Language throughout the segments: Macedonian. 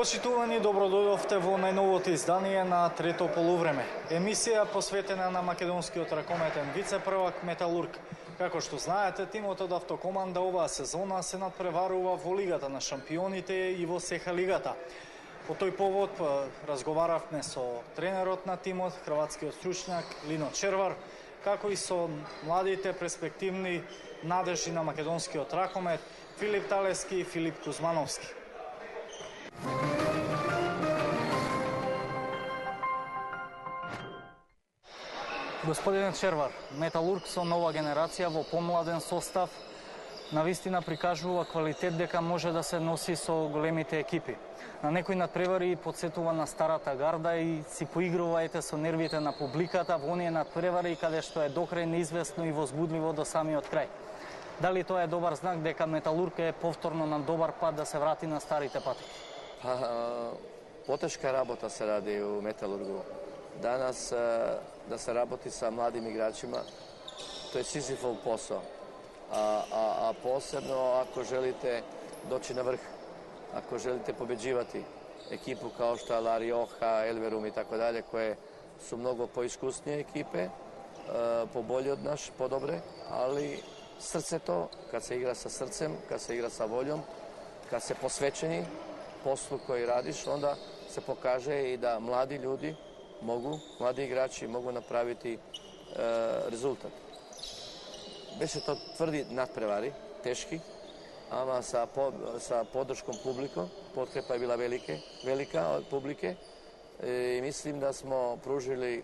Почитувани, добродојдовте во најновото издание на трето полувреме. Емисија посветена на македонскиот ракометен вице-првак Металург. Како што знаете, тимот од Автокоманда оваа сезона се надпреварува во Лигата на шампионите и во СЕХА лигата. По тој повод разговаравме со тренерот на тимот, хрватскиот стручњак Лино Червар, како и со младите перспективни надежи на македонскиот ракомет Филип Талески и Филип Кузмановски. Господине Червар, Металург со нова генерација во помладен состав навистина прикажува квалитет дека може да се носи со големите екипи. На некои надпревари подсетува на старата гарда и си поигрувајте со нервите на публиката во оние надпревари каде што е докрај неизвестно и возбудливо до самиот крај. Дали тоа е добар знак дека Металург е повторно на добар пат да се врати на старите патеки? Потешка работа се ради у Металургу. Danas da se raboti sa mladim igračima, to je Sizifov posao, a posebno ako želite doći na vrh, ako želite pobeđivati ekipu kao što je La Rioja, Elverum i tako dalje, koje su mnogo poiskusnije ekipe, pobolje od naš, podobre, ali srce to, kad se igra sa srcem, kad se igra sa voljom, kad se posvećeni poslu koji radiš, onda se pokaže i da mladi ljudi mladi igrači mogu napraviti rezultat. Беше to tvrdi nadprevari, teški, ama sa podrškom publikom, potkrepa je bila velika od publike i mislim da smo pružili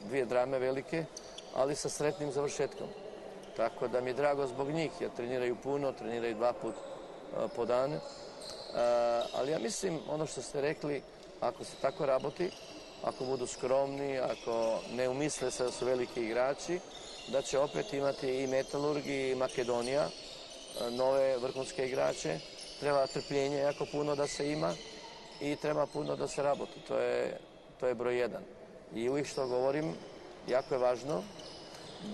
dvije drame velike, ali sa sretnim završetkom. Tako da mi je drago zbog njih, jer treniraju puno, treniraju 2 put po dan, ali ja mislim, ono što ste rekli, ako se tako raboti, ako budu skromni, ako ne umisle se da su veliki igrači, da će opet imati i Metalurg i Makedonija nove vrhunske igrače. Treba trpljenje jako puno da se ima i treba puno da se raboti. To je broj 1. I uvijek što govorim, jako je važno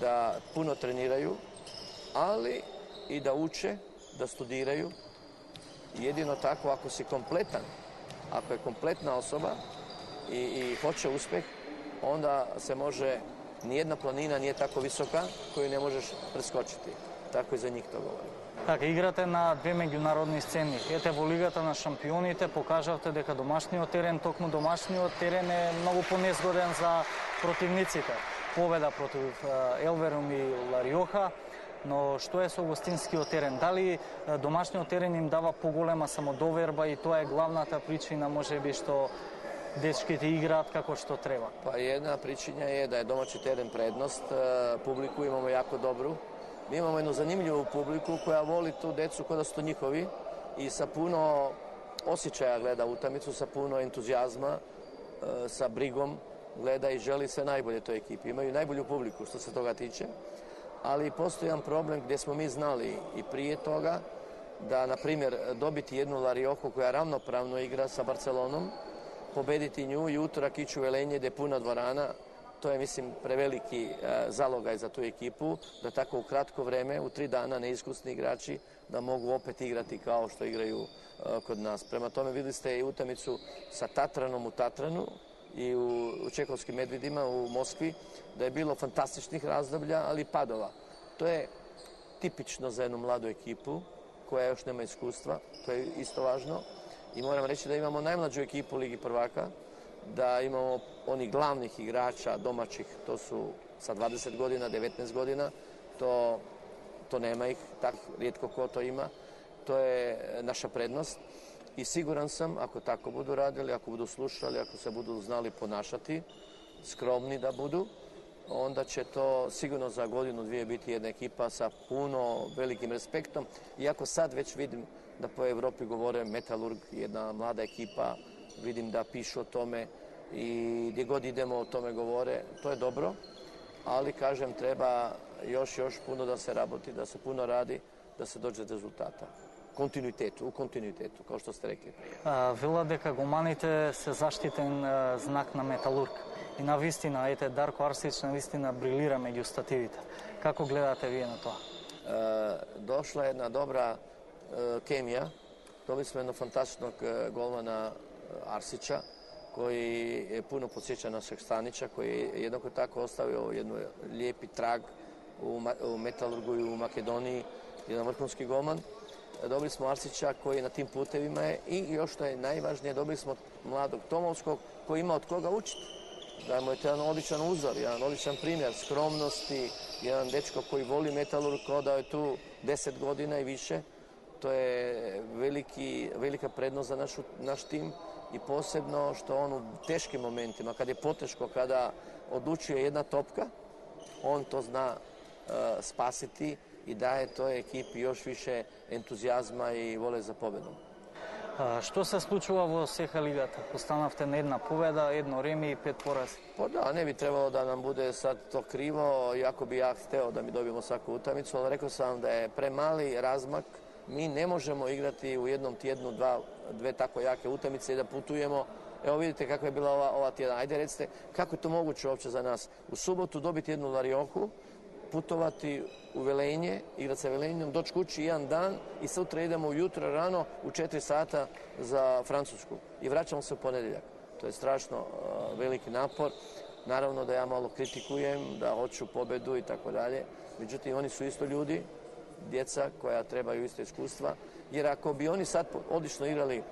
da puno treniraju, ali i da uče, da studiraju. Jedino tako, ako si kompletan, ako je kompletna osoba, i hoće uspeh, onda se može, nijedna planina nije tako visoka koju ne možeš preskočiti. Tako i za njih to govorim. Така, играте на две меѓународни сцени. Ете, во Лигата на шампионите покажавте дека домашниот терен, токму домашниот терен е многу понезгоден за противниците. Победа против Елверум и Ла Риоја, но што е со гостинскиот терен? Дали домашниот терен им дава поголема самодоверба и тоа е главната причина можеби што dečkите igrat kako što treba? Pa jedna pričinja je da je domaći teren prednost, publiku imamo jako dobru. Mi imamo jednu zanimljivu publiku koja voli tu decu kao da su to njihovi i sa puno osjećaja gleda utakmicu, sa puno entuzijazma, sa brigom gleda i želi sve najbolje toj ekipi. Imaju najbolju publiku što se toga tiče, ali postoji jedan problem gdje smo mi znali i prije toga da, na primjer, dobiti jednu La Rioju koja ravnopravno igra sa Barcelonom, pobediti nju i utorak ići u Velenje gdje je puna dvorana, to je, mislim, preveliki zalogaj za tu ekipu, da tako u kratko vreme, u 3 dana neiskusni igrači, da mogu opet igrati kao što igraju kod nas. Prema tome vidjeli ste i utakmicu sa Tatranom u Tatranu i u Čekovskim Medvedima u Moskvi, da je bilo fantastičnih razdoblja, ali i padova. To je tipično za jednu mladu ekipu koja još nema iskustva, to je isto važno. I moram reći da imamo najmlađu ekipu Ligi prvaka, da imamo onih glavnih igrača domaćih, to su sa 20 godina, 19 godina, to nema ih, tak rijetko ko to ima, to je naša prednost i siguran sam, ako tako budu radili, ako budu slušali, ako se budu znali ponašati, skromni da budu, onda će to sigurno za godinu, dvije biti jedna ekipa sa puno velikim respektom, iako sad već vidim da po Evropi govore Metalurg, jedna mlada ekipa, vidim da pišu o tome i gdje god idemo o tome govore, to je dobro, ali kažem treba još puno da se raboti, da se puno radi, da se dođe do rezultata. U kontinuitetu, kao što ste rekli. Вела дека гоманите се заштитен знак на Металург. И навистина, ете, Дарко Арсич навистина брилира меѓу стативите. Како гледате вие на тоа? Došla je jedna dobra kemija Dobili smo jednog fantastičnog golmana Arsića, koji je puno podsjeća našeg Stanića, koji je jednako tako ostavio jednu lijepi trag u Metalurgu i u Makedoniji, jedan vrhunski golman. Dobili smo Arsića koji je na tim putevima je i još što je najvažnije, dobili smo mladog Tomovskog koji ima od koga učiti. Da mu je to jedan odličan uzor, jedan odličan primjer skromnosti, jedan dečko koji voli Metalurg kao da je tu 10 godina i više. To je velika prednost za naš tim i posebno što on u teškim momentima, kada je poteško, kada odlučuje jedna topka, on to zna spasiti i daje toj ekipi još više entuzijazma i vole za pobedom. Što se случува во СХ лигата? Останавте на една победа, едно реми и 5 порази. Pa da, ne bi trebalo da nam bude sad to krivo, iako bi ja hteo da mi dobijemo svaku utakmicu, ali rekao sam da je premali razmak. Mi ne možemo igrati u jednom tjednu dve tako jake utakmice i da putujemo. Evo vidite kako je bila ova tjedan. Ajde recite, kako je to moguće uopće za nas? U subotu dobiti jednu Larioku, putovati u Velenje, igrati sa Velenjom, doći kući jedan dan i sutra idemo ujutro rano u 4 sata za Francusku i vraćamo se u ponedjeljak. To je strašno veliki napor. Naravno da ja malo kritikujem, da hoću pobedu i tako dalje. Međutim, oni su isto ljudi, djeca koja trebaju isto iskustva. Jer ako bi oni sad odlično igrali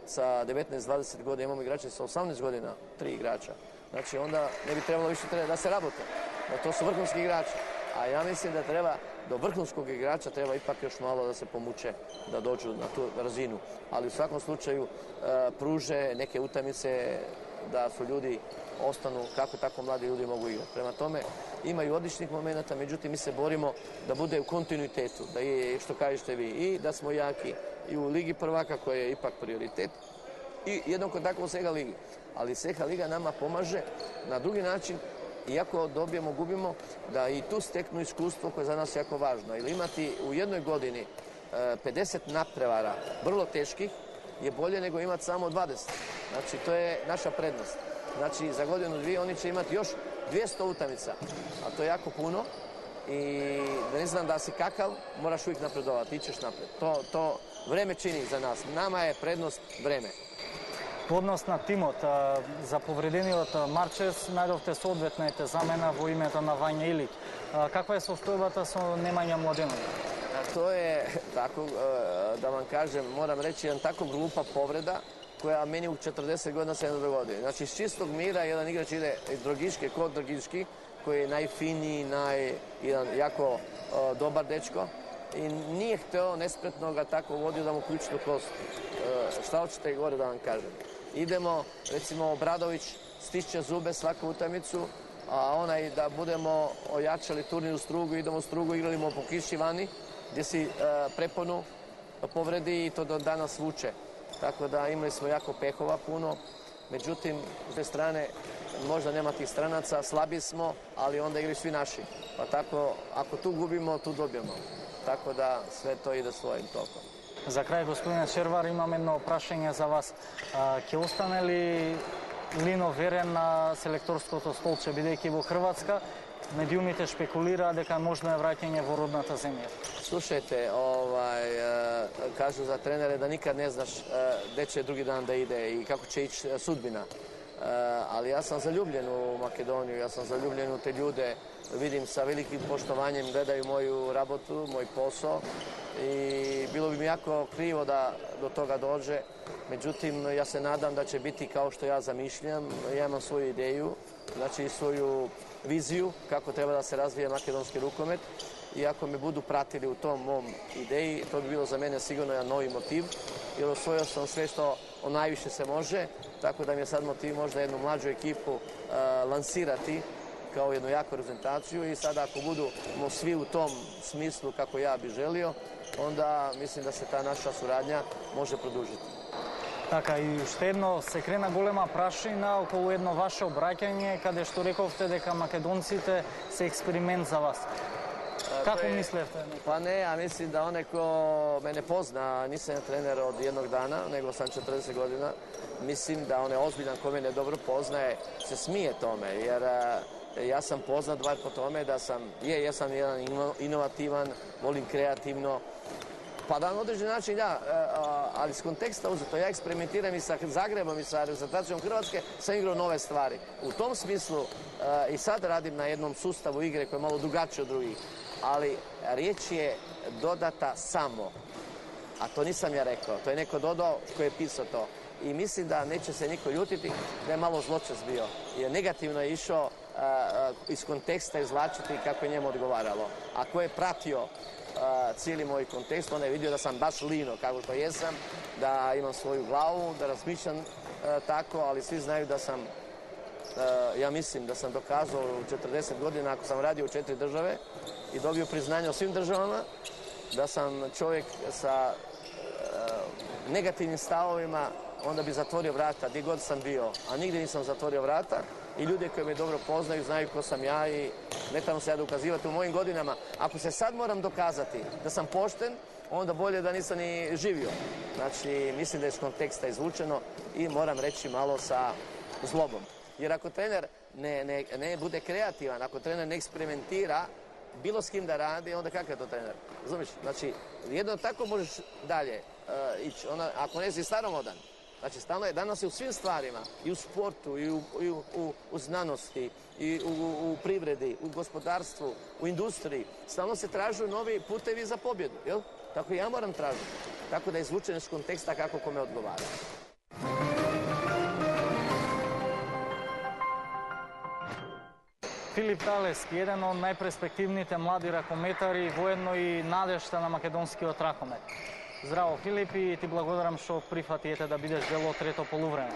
sa 19-20 godina, imamo igrače sa 18 godina, 3 igrača. Znači onda ne bi trebalo više da se rabote. To su vrhunski igrači. A ja mislim da treba, do vrhunskog igrača treba ipak još malo da se pomuče, da dođu na tu razinu. Ali u svakom slučaju pruže neke utakmice da su ljudi ostanu kako tako mladi ljudi mogu igrati. Prema tome imaju odličnih momenata, međutim mi se borimo da bude u kontinuitetu, da je što kažete vi i da smo jaki i u Ligi prvaka koja je ipak prioritet i jednako tako u SEHA ligi. Ali SEHA liga nama pomaže na drugi način. Iako dobijemo, gubimo, da i tu steknu iskustvo koje je za nas jako važno. Ili imati u jednoj godini 50 nadprevara vrlo teških je bolje nego imati samo 20. Znači, to je naša prednost. Znači, za godinu dvije oni će imati još 200 utakmica, a to je jako puno. I da ne znam da si kakav, moraš uvijek napredovati, ićeš napred. To vreme čini za nas. Nama je prednost vreme. Во однос на тимот, за повредениот Марчес, најдовте соодветната замена во името на Вања Илиќ. Каква е состојбата со Немања Младеноvić? To je, tako da vam kažem, moram reći, jedan tako glupa povreda koja meni u 40 godina se ne dogodi. Znači, iz čistog mira jedan igrač ide iz Drogiške kod Drogiški, koji je najfiniji, jedan jako dobar dečko i nije hteo nespretno ga tako vodio da mu ključnu kost. Šta hoćete gore da vam kažem? Idemo, recimo, Obradović stišće zube svaku utakmicu, a onaj da budemo ojačali turnir u Strugu, idemo u Strugu, igralimo po kiši vani, gdje si preponu povredi i to do danas vuče. Tako da imali smo jako pehova puno, međutim, s te strane možda nema tih stranaca, slabi smo, ali onda igraju svi naši. Pa tako, ako tu gubimo, tu dobijemo. Tako da sve to ide svojim tokom. За крај, господине Шервар, имам едно прашање за вас. Ќе остане ли Лино верен на селекторското столче, бидејќи во Хрватска медиумите шпекулираат дека можно е враќање во родната земја? Slušajte, kažu za trenere da nikad ne znaš gde će drugi dan da ide i kako će ići sudbina. Ali ja sam zaljubljen u Makedoniju, ja sam zaljubljen u te ljude, vidim sa velikim poštovanjem, gledaju moju rabotu, moj posao i bilo bi mi jako krivo da do toga dođe. Međutim, ja se nadam da će biti kao što ja zamišljam. Ja imam svoju ideju, znači svoju viziju kako treba da se razvije makedonski rukomet i ako me budu pratili u tom mom ideji, to bi bilo za mene sigurno jedan novi motiv, jer osvojio sam sve što najviše se može, tako da mi je sad motiv možda jednu mlađu ekipu lansirati kao jednu jaku reprezentaciju i sada ako budemo svi u tom smislu kako ja bi želio, onda mislim da se ta naša suradnja može produžiti. Така, и уште едно, се крена голема прашина околу едно ваше обраќање, каде што рековте дека македонците се експеримент за вас. Како мислевте? Pa ne, ja mislim da onaj ko mene pozna, nisam ja trener od jednog dana, nego sam 40 godina, mislim da onaj ozbiljan ko mene dobro poznaje, se smije tome, jer ja sam poznat bar po tome da sam, jesam jedan inovativan, volim kreativno Pa da, na određeni način ja, ali iz konteksta uzeto, ja eksperimentiram i sa Zagrebom i sa reprezentacijom Hrvatske, sam igrao nove stvari. U tom smislu i sad radim na jednom sustavu igre koji je malo drugačiji od drugih, ali riječ je dodata samo. A to nisam ja rekao, to je neko dodao koji je pisao to. I mislim da neće se niko ljutiti da je malo zločest bio. Jer negativno je išao iz konteksta izvlačiti kako je njemu odgovaralo. A ko je pratio cijeli moj kontekst, on je vidio da sam baš lino kako to jesam, da imam svoju glavu, da razmišljam tako, ali svi znaju da sam, ja mislim da sam dokazao u 40 godina ako sam radio u 4 države i dobio priznanje o svim državama, da sam čovjek sa negativnim stavovima, onda bi zatvorio vrata gdje god sam bio, a nigdje nisam zatvorio vrata i ljudi koji me dobro poznaju znaju ko sam ja i ne trebam se ja dokazivati u mojim godinama. Ako se sad moram dokazati da sam pošten, onda bolje da nisam ni živio. Znači, mislim da je iz konteksta izvučeno i moram reći malo sa zlobom. Jer ako trener ne bude kreativan, ako trener ne eksperimentira bilo s kim da radi, onda kakav je to trener? Razumiješ? Znači, jedno tako možeš dalje ići. Ako ne si staromodan, znači stalno je, danas je u svim stvarima, i u sportu, i u znanosti, i u privredi, u gospodarstvu, u industriji, stalno se tražu novi putevi za pobjedu, jel? Tako i ja moram tražiti. Tako da izvučem iz konteksta kako kome odgovara. Филип Талески, еден од најперспективните млади ракометари, воедно и надежта на македонскиот ракомет. Здраво, Филип, и ти благодарам што прифатиете да бидеш дел од трето полувреме.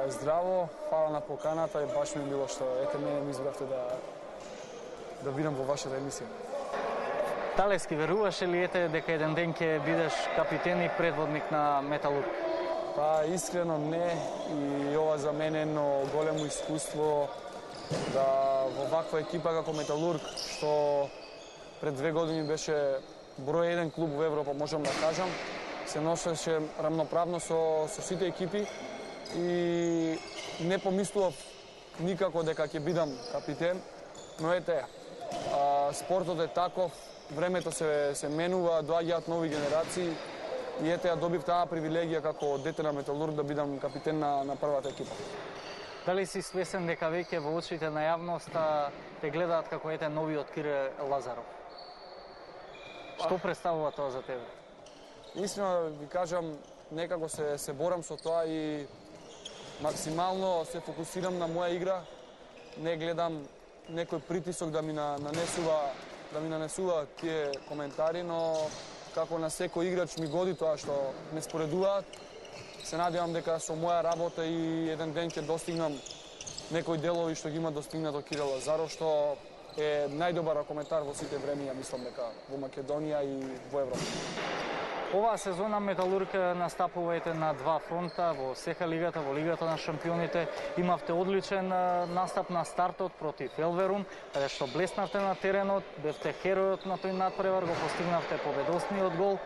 Здраво, фала на поканата и баш ми било што мене ми избравте да бидам во вашата емисија. Талески, веруваше ли дека еден ден ќе бидеш капитен и предводник на Металург? Искрено не, и ова за мене едно големо искуство да во ваква екипа како Металург, што пред 2 години беше број 1 клуб во Европа, можам да кажам, се носеше рамноправно со сите екипи и не помислував никако дека ќе бидам капитен, но ете, спортот е таков, времето се менува, доаѓаат нови генерации и ете ја добив таа привилегија како дете на Металург да бидам капитен на првата екипа. Дали си свесен дека веќе во очите на јавноста те гледаат како новиот Кире Лазаров? Што представува тоа за тебе? Истина ви кажам, некако се борам со тоа и максимално се фокусирам на моја игра. Не гледам некој притисок да ми нанесува тие коментари, но како на секој играч ми годи тоа што не споредуваат. Се надевам дека со моја работа и еден ден ќе достигнам некои делови што ги има достигнато Кире Лазаров, што е најдобар ракометар во сите времиња, мислам дека во Македонија и во Европа. Оваа сезона Металург настапувајте на 2 фронта, во СЕХА лигата, во Лигата на шампионите. Имавте одличен настап на стартот против Елверум, каде што блеснавте на теренот, бевте херојот на тој надпревар, го постигнавте победосниот гол,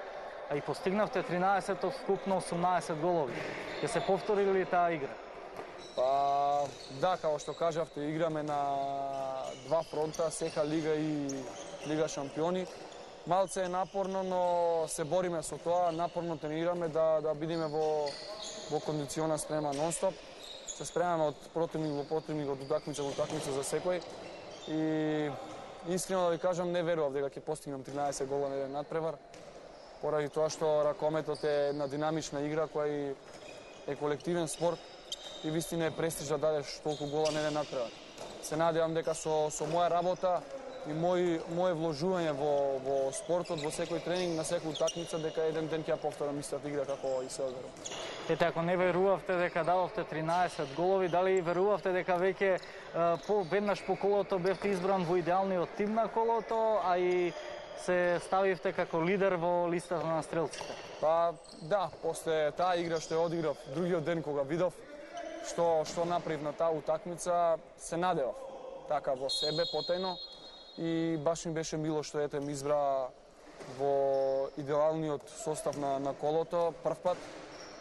а и постигнавте 13 од вкупно 18 голови. Ќе се повтори ли таа игра? Да, како што кажавте, играме на 2 фронта, СЕХА лига и Лига шампиони. Малце е напорно, но се бориме со тоа, напорно тренираме да бидеме во кондициона спрема нон-стоп. Се спремаме од противник во противник, од утакмица во утакмица за секој. И искрено да ви кажам, не верував дека ќе постигнам 13 гола на еден надпревар, поради тоа што ракометот е една динамична игра која е колективен спорт и вистина е престиж да дадеш толку гола на еден надпревар. Се надевам дека со моја работа и моje вложување во спортот, во секој тренинг, на секоја утакмица, дека еден ден ќе ја повторам истата игра како и се одверам. Ете, ако не верувавте дека дадовте 13 голови, дали верувавте дека веќе веднаш по колото бевте избран во идеалниот тим на колото, а и се ставивте како лидер во листата на стрелците? Да, после таа игра што ја одиграв другиот ден кога видов што направив на таа утакмица, се надевав така во себе потајно. И баш ми беше мило што ми избра во идеалниот состав на колото прв пат.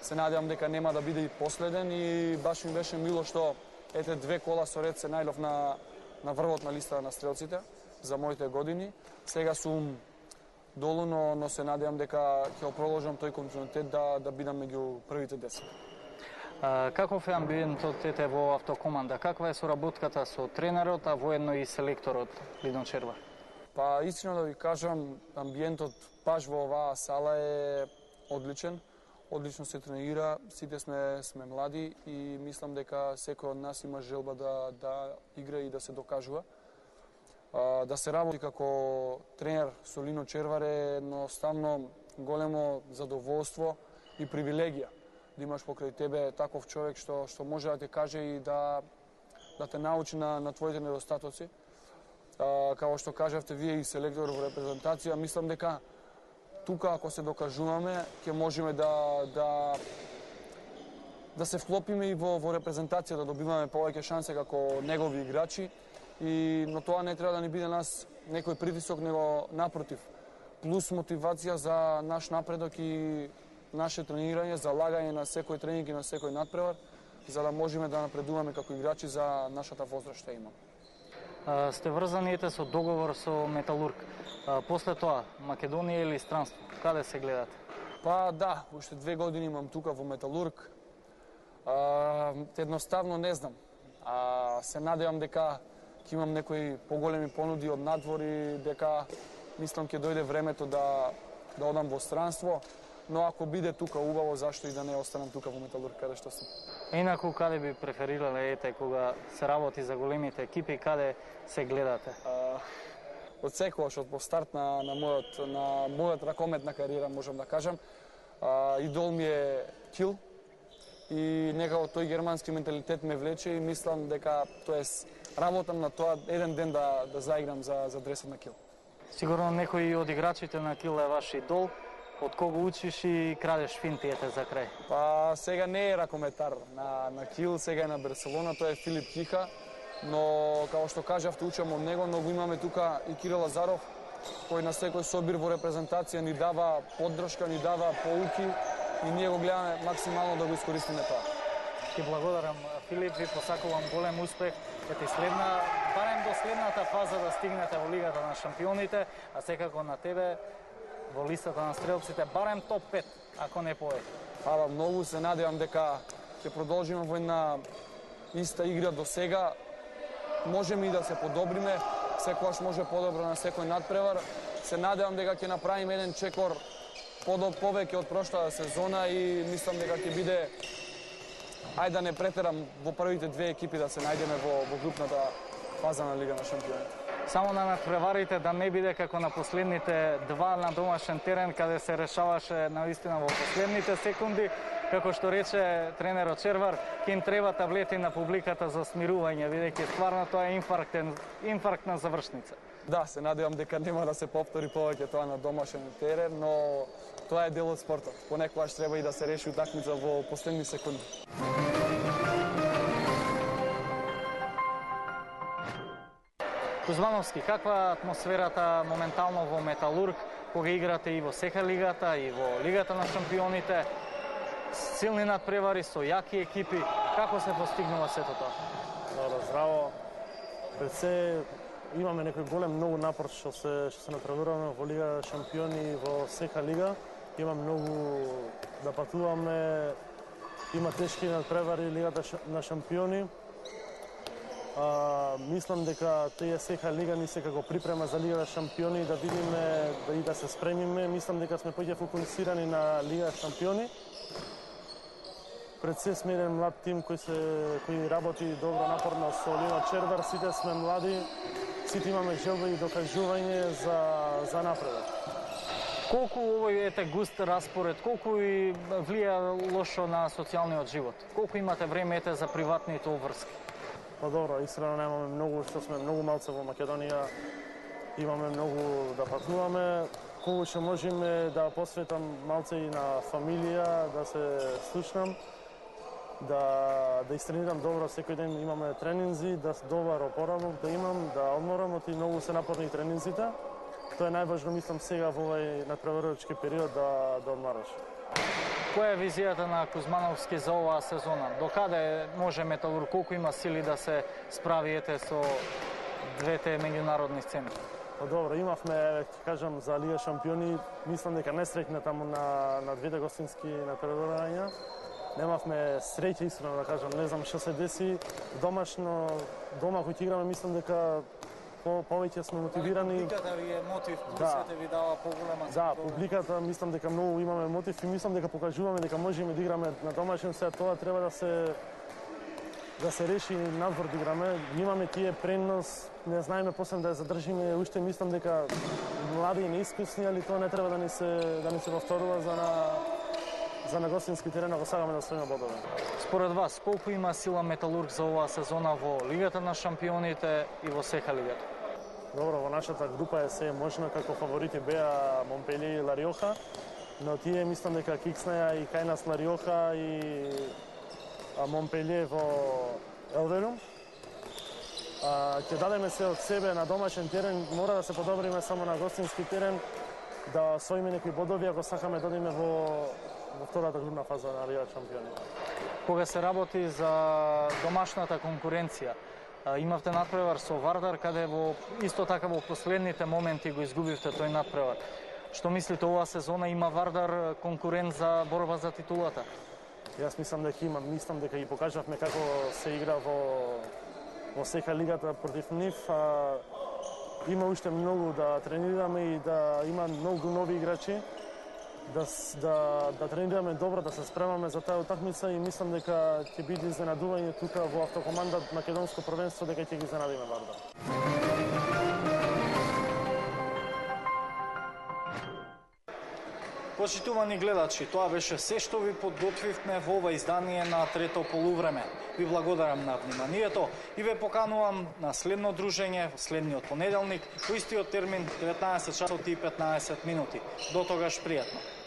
Се надевам дека нема да биде и последен и баш ми беше мило што 2 кола со ред се најдов на врвот на листа на стрелците за моите години. Сега сум долу, но се надевам дека ќе продолжам тој континуитет да бидам меѓу првите 10. Каков е амбиентот во автокоманда? Каква е соработката со тренерот, а воедно и селекторот Лидон Червар? Па искрено да ви кажам, амбиентот баш во оваа сала е одличен. Одлично се тренира, сите сме млади и мислам дека секој од нас има желба да игра и да се докажува. Да се работи како тренер со Лино Червар е едноставно големо задоволство и привилегија да имаш покрај тебе таков човек што може да те каже и да те научи на твоите недостатоци. Како што кажавте вие и селектор во репрезентација, мислам дека тука ако се докажуваме ќе можеме да се вклопиме и во репрезентација, да добиваме повеќе шансе како негови играчи. Но тоа не треба да ни биде нас некој притисок, него напротив, плюс мотивација за наш напредок и наше тренирање, залагање на секој тренинг и на секој надпревар, за да можеме да напредуваме како играчи за нашата возраст што имаме. Сте врзани со договор со Металург. После тоа, Македонија или странство? Каде се гледате? Па да, уште 2 години имам тука во Металург. Едноставно не знам. Се надевам дека ќе имам некои поголеми понуди од надвор и дека мислам ќе дојде времето да одам во странство, но ако биде тука убаво, зашто и да не останам тука во Металург каде што сум. Инаку каде би преферирале кога се работи за големите екипи, каде се гледате? Од секогаш, од постарт на мојот ракометна кариера, можам да кажам, идол ми е Кил и некако тој германски менталитет ме влече и мислам дека, работам на тоа еден ден да заиграм за дресот на Кил. Сигурно некој од играчите на Кил е ваш идол. Од кого учиш и крадеш финти за крај? Па сега не е ракометар на Кил, сега е на Барселона, тој е Филип Киха, но како што кажавте, учам од него, но го имаме тука и Кирил Лазаров, кој на секој собир во репрезентација ни дава поддршка, ни дава поуки и ние го гледаме максимално да го искористиме тоа. Ти благодарам, Филип, ви посакувам голем успех, барем до следната фаза да стигнете во Лигата на шампионите, а секако на тебе во листата на стрелците, барем топ 5, ако не повеќе. Фала многу, се надевам дека ќе продолжиме во една иста игра до сега. Можеме и да се подобриме, секогаш може подобро на секој надпревар. Се надевам дека ќе направиме еден чекор повеќе од прошлата сезона и мислам дека ќе биде, ајде да не претерам, во првите 2 екипи да се најдеме во групната фаза на Лига на шампионите. Само на надпреварите да не биде како на последните 2 на домашен терен, каде се решаваше наистина во последните секунди. Како што рече тренерот Червар, ќе им треба таблети на публиката за смирување, бидејќи стварно тоа е инфарктна завршница. Да, се надевам дека нема да се повтори повеќе тоа на домашен терен, но тоа е дел од спортот. Понекогаш треба и да се реши утакмица во последни секунди. Кузмановски, каква атмосферата моментално во Металург, кога играте и во СХ лигата, и во Лигата на шампионите, силни надпревари со јаки екипи, како се постигнува сето тоа? Добро, здраво. Пред се имаме некој голем многу напор што се натпреваруваме во Лига шампиони и во СХ лига. Има многу да патуваме, има тешки надпревари Лигата на шампиони. Мислам дека тие СХ лига ни се како припрема за Лига шампиони да видиме и да се спремиме. Мислам дека сме поќе фокусирани на Лига шампиони. Пред се сме еден млад тим кој работи добро напорно со Лино Червар. Сите сме млади, сите имаме желба и докажување за напредок. Колку овој густ распоред, колку и влија лошо на социјалниот живот? Колку имате време за приватните обврски? Па добро, искрено немаме многу, што сме многу малце во Македонија, имаме многу да патуваме. Колку ќе можеме да посветам малце и на фамилија, да се слушнам, да истренирам добро секој ден, имаме тренинзи, да добар опоравок да имам, да одморам, оти многу се напорни тренинзите. Тоа е најважно, мислам, сега во овој надпреварувачки период да одмараш. Која е визијата на Кузмановски за оваа сезона? До каде може Металург, колку има сили да се справи со двете меѓународни сцени? Добро, имавме, ќе кажам, за Лига шампиони, мислам дека не среќна таму на двете гостински натпреварувања. Немавме среќа, искрено да кажам, не знам што се деси. Дома кој ќе играме, мислам дека повеќе сме мотивирани. Публиката ви е мотив, плюсите ви дава поголема. Да, публиката, мислам дека многу имаме мотив и мислам дека покажуваме дека можеме да играме на домашен свет. Тоа треба да се реши надвор да играме. Имаме тие пренос, не знаеме после да ја задржиме. Уште мислам дека млади и неискусни, али тоа не треба да ни се повторува за на гостински терен, ако сакаме да освоиме бодове. Според вас, колку има сила Металург за оваа сезона во Лигата на шампионите и во СХ Лигата? Добро, во нашата група е се можно, како фаворити беа Монпелие и Лариоха, но тие мислам дека кикснеа и кај нас Лариоха и Монпелие во Елверум. Ќе дадеме се од себе на домашен терен, мора да се подобриме само на гостински терен, да освоиме некои бодови ако сакаме да одиме во втората групна фаза на Лига шампиони. Кога се работи за домашната конкуренција, имавте надпревар со Вардар, каде исто така во последните моменти го изгубивте тој надпревар. Што мислите, оваа сезона има Вардар конкурент за борба за титулата? Јас мислам дека има, мислам дека ги покажавме како се игра во СХ Лигата против нив. Има уште многу да тренираме и да има многу нови играчи. Да тренираме добро, да се спремаме за таа утакмица и мислам дека ќе биде изненадување тука во автокоманда македонско првенство дека ќе ги изненадиме Вардар. Почитувани гледачи, тоа беше се што ви подготвивме во ова издание на трето полувреме. Ви благодарам на вниманието и ве поканувам на следно дружење следниот понеделник по истиот термин 19 часот и 15 минути. До тогаш пријатно.